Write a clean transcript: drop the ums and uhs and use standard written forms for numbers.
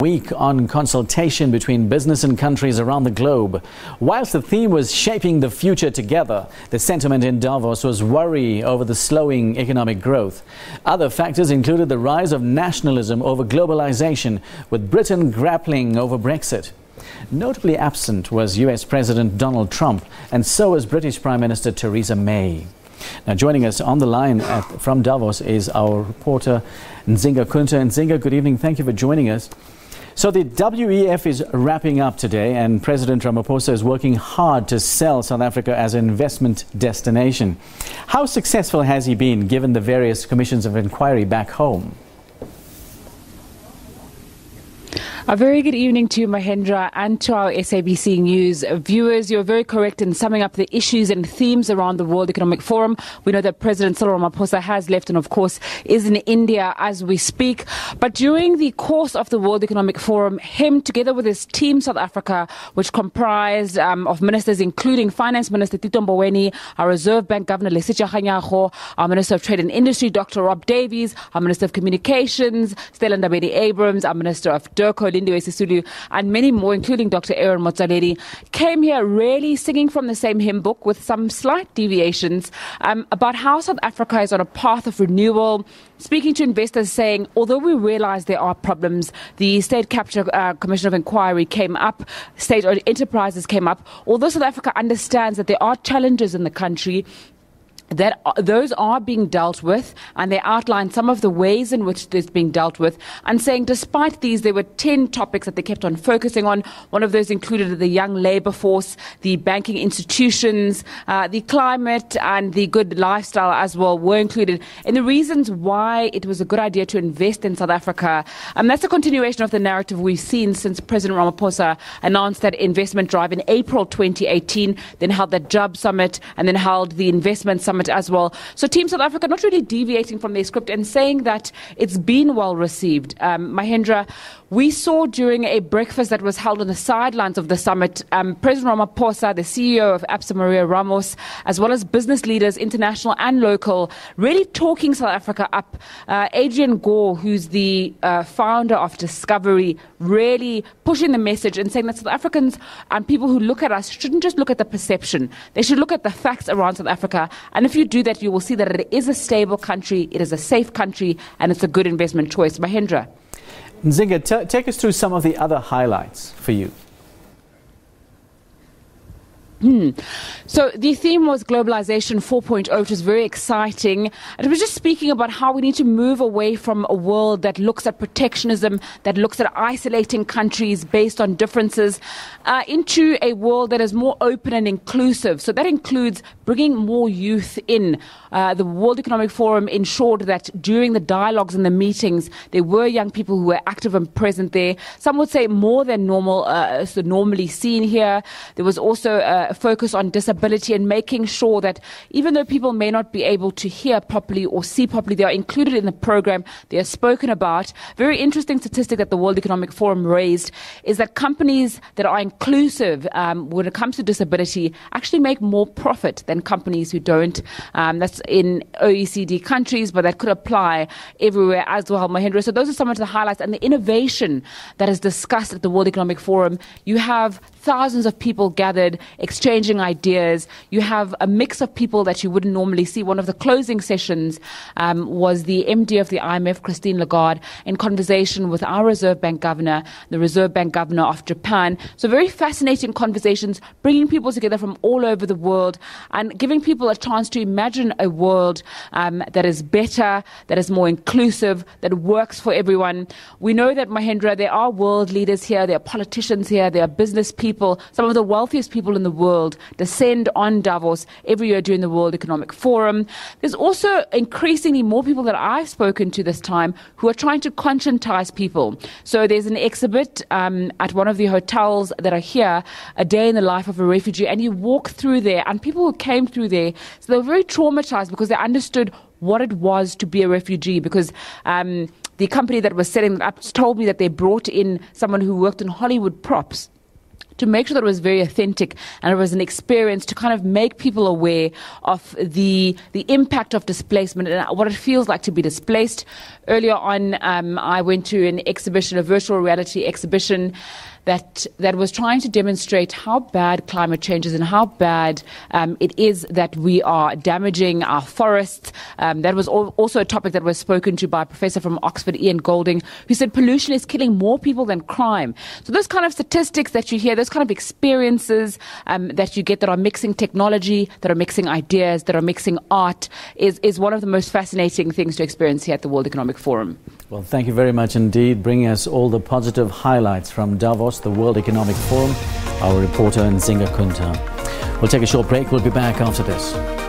Week on consultation between business and countries around the globe. Whilst the theme was shaping the future together, the sentiment in Davos was worry over the slowing economic growth. Other factors included the rise of nationalism over globalisation, with Britain grappling over Brexit. Notably absent was US President Donald Trump, and so was British Prime Minister Theresa May. Now, joining us on the line from Davos is our reporter Nzinga Qunta. Nzinga, good evening. Thank you for joining us. So the WEF is wrapping up today, and President Ramaphosa is working hard to sell South Africa as an investment destination. How successful has he been, given the various commissions of inquiry back home? A very good evening to you, Mahendra, and to our SABC News viewers. You're very correct in summing up the issues and themes around the World Economic Forum. We know that President Cyril Ramaphosa has left and, of course, is in India as we speak. But during the course of the World Economic Forum, him, together with his team South Africa, which comprised of ministers including Finance Minister Tito Mboweni, our Reserve Bank Governor Lesetja Kganyago, our Minister of Trade and Industry Dr. Rob Davies, our Minister of Communications Stella Ndabedi-Abrams, our Minister of DIRCO Lindiwe Sisulu, and many more, including Dr. Aaron Motsoaledi, came here really singing from the same hymn book with some slight deviations about how South Africa is on a path of renewal, speaking to investors saying, although we realize there are problems, the State Capture Commission of Inquiry came up, state-owned enterprises came up, although South Africa understands that there are challenges in the country, that those are being dealt with, and they outlined some of the ways in which this is being dealt with, and saying despite these, there were 10 topics that they kept on focusing on. One of those included the young labour force, the banking institutions, the climate, and the good lifestyle as well were included in the reasons why it was a good idea to invest in South Africa. And that's a continuation of the narrative we've seen since President Ramaphosa announced that investment drive in April 2018, then held that Job Summit, and then held the Investment Summit as well. So Team South Africa not really deviating from their script and saying that it's been well received. Mahendra, we saw during a breakfast that was held on the sidelines of the summit, President Ramaphosa, the CEO of Absa Maria Ramos, as well as business leaders, international and local, really talking South Africa up. Adrian Gore, who's the founder of Discovery, really pushing the message and saying that South Africans and people who look at us shouldn't just look at the perception. They should look at the facts around South Africa. And if you do that, you will see that it is a stable country, it is a safe country, and it's a good investment choice. Mahendra. Nzinga, take us through some of the other highlights for you. So the theme was globalisation 4.0, which is very exciting. And it was just speaking about how we need to move away from a world that looks at protectionism, that looks at isolating countries based on differences, into a world that is more open and inclusive. So that includes bringing more youth in. The World Economic Forum ensured that during the dialogues and the meetings, there were young people who were active and present there. Some would say more than normal, so normally seen here. There was also a focus on disability and making sure that even though people may not be able to hear properly or see properly, they are included in the program, they are spoken about. Very interesting statistic that the World Economic Forum raised is that companies that are inclusive when it comes to disability actually make more profit than companies who don't. That's in OECD countries, but that could apply everywhere as well, Mahendra. So those are some of the highlights and the innovation that is discussed at the World Economic Forum. You have thousands of people gathered, exchanging ideas. You have a mix of people that you wouldn't normally see. One of the closing sessions was the MD of the IMF, Christine Lagarde, in conversation with our Reserve Bank Governor, the Reserve Bank Governor of Japan. So very fascinating conversations, bringing people together from all over the world and giving people a chance to imagine a world that is better, that is more inclusive, that works for everyone. We know that, Mahendra, there are world leaders here, there are politicians here, there are business people, some of the wealthiest people in the world descend on Davos every year during the World Economic Forum. There's also increasingly more people that I've spoken to this time who are trying to conscientize people. So there's an exhibit at one of the hotels that are here, A Day in the Life of a Refugee, and you walk through there, and people who came through there, so they were very traumatized because they understood what it was to be a refugee, because the company that was setting it up told me that they brought in someone who worked in Hollywood props to make sure that it was very authentic and it was an experience to kind of make people aware of the impact of displacement and what it feels like to be displaced. Earlier on, I went to an exhibition, a virtual reality exhibition, that was trying to demonstrate how bad climate change is and how bad it is that we are damaging our forests. That was also a topic that was spoken to by a professor from Oxford, Ian Golding, who said pollution is killing more people than crime. So those kind of statistics that you hear, those kind of experiences that you get that are mixing technology, that are mixing ideas, that are mixing art, is one of the most fascinating things to experience here at the World Economic Forum. Well, thank you very much indeed, bringing us all the positive highlights from Davos, the World Economic Forum, our reporter Nzinga Qunta. We'll take a short break. We'll be back after this.